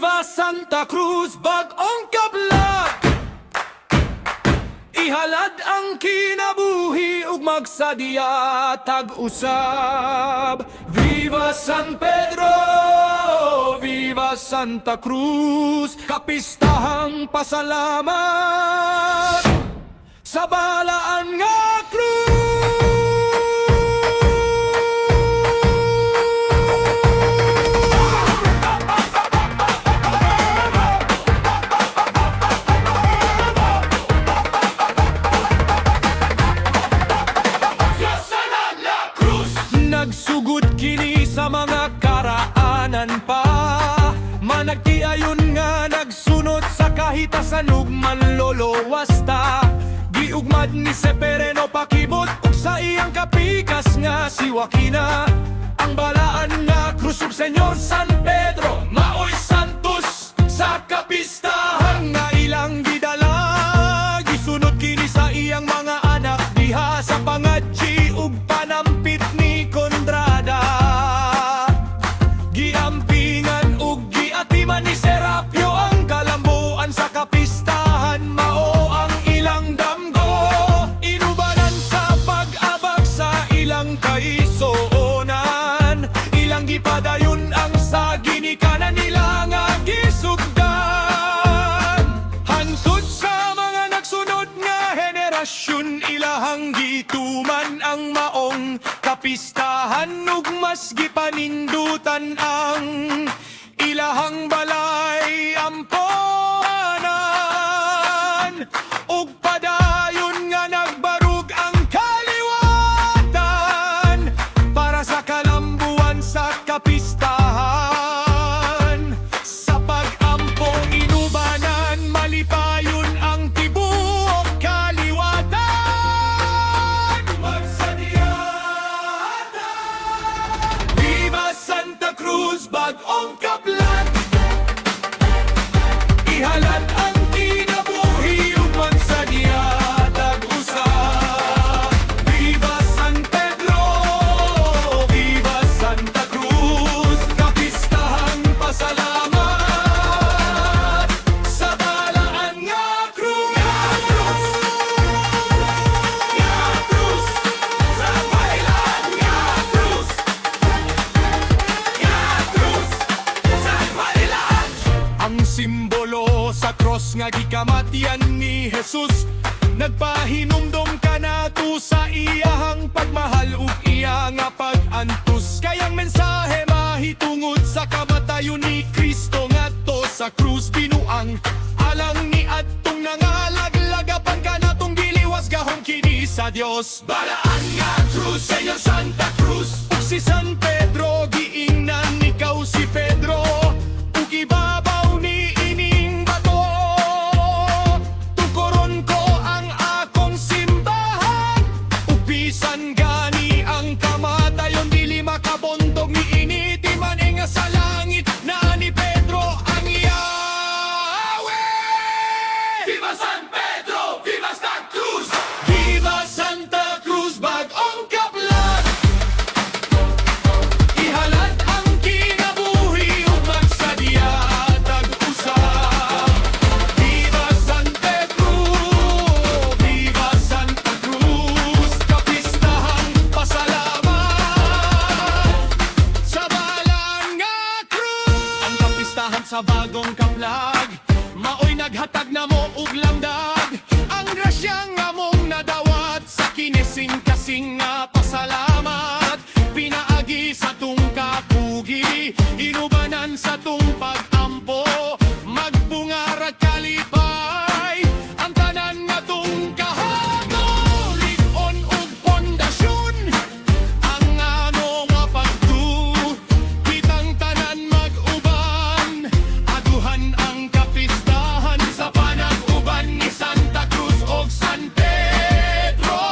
Viva Santa Cruz, bag-ong kablag! Ihalad ang kinabuhi ug magsadya tag-usab. Viva San Pedro, Viva Santa Cruz, kapistahang pasalamat sa balaan nga krus. Nagsugod kini sa mga karaanan pa, managtiayon nga nagsunod sa kahitasan ug manlolowasta. Giugmad ni Severino pakibot ug sa iyang kapikas nga si Joaquina. Ang balaan nga krus ug Senyor San Pedro maoy santos sa kapistahan nga ilang gidala. Gisunod kini sa iyang mga anak diha sa pangadji ug panampit ni Kondrada. Giampingan ug giatiman ni Serapio ang kalambuan sa kapistahan, mao ang ilang damgo. Inubanan sa pag-abag sa ilang kaisoonan, ilang gipadayon ang sa ginikanan nila nga gisugdan. Hangtod sa mga nagsunod nga henerasyon, ilahang gituman ang maong kapistahan ug mas gipanindutan ang ilahang balay ampuanan. Ug padayon nga nagbarug ang kaliwatan para sa kalambuan sa kapistahan. Sa pag-ampong inubanan, malipayon ang tibuok kaliwatan. Viva Santa Cruz, bag-ong kablag! Ihalad ang kinabuhi ug magsadya tag-usab. Viva San Pedro, Viva Santa Cruz, kapistahang pasalamat sa balaan nga krus. Nga krus, sa balaan nga krus. Nga krus, sa balaan. Ang simbolo sa cross nga gikamatian ni Jesus, nagpahinumdom ka nato sa iyahang pagmahal ug iya nga pag-antos. Kayang mensahe mahitungod sa kamatayon ni Kristo ngadto sa krus. Binuang alang ni adtong nangalagagapan ka natong giliwas gahom kini sa Dios. Balaan nga krus, Senyor Santa Cruz, ug si San Pedro giingnan ikaw si Pedro, ug ibabaw ni ining bato. Tukoron ko ang akong simbahan, ug bisan gani ang kamatayon dili makabondog ni initi man nga sa langit na ni Pedro ang Yahweh. Viva San Pedro, Viva Santa Cruz, Viva Santa Cruz, bag-ong kablag! Ihalad ang kinabuhi ug magsadya tag-usab. Viva San Pedro, Viva Santa Cruz, kapistahang pasalamat sa balaan nga krus. Ang kapistahan sa bagong kaplag, maoy naghatag na mo ug lamdag. Ang grasya nga mong nadawat sa kinising-kasing nga pasalamat. Pinaagi sa tung kapugi, inubanan sa tung pag-ampo, magbungarag kalipay ang tanan nga tung kahagol. Lig-on ug pondasyon ang ano nga pagtu, kitang tanan mag-uban, aduhan ang kapistahan sa panag-uban ni Santa Cruz og San Pedro.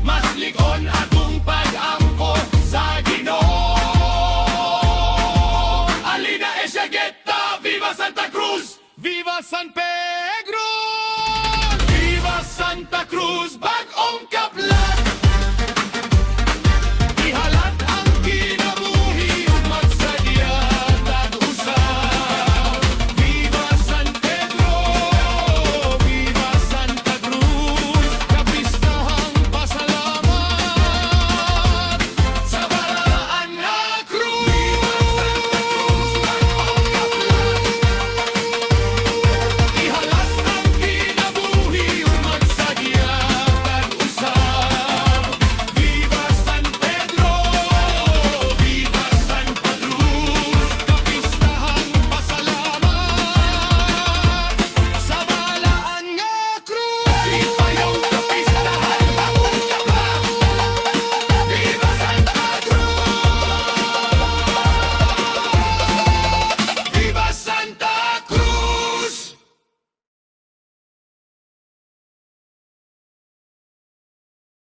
Mas lig-on atong pag-ampo sa Ginoo. Alina Esiageta, Viva Santa Cruz, Viva San Pedro, Viva Santa Cruz, bag-ong kablag!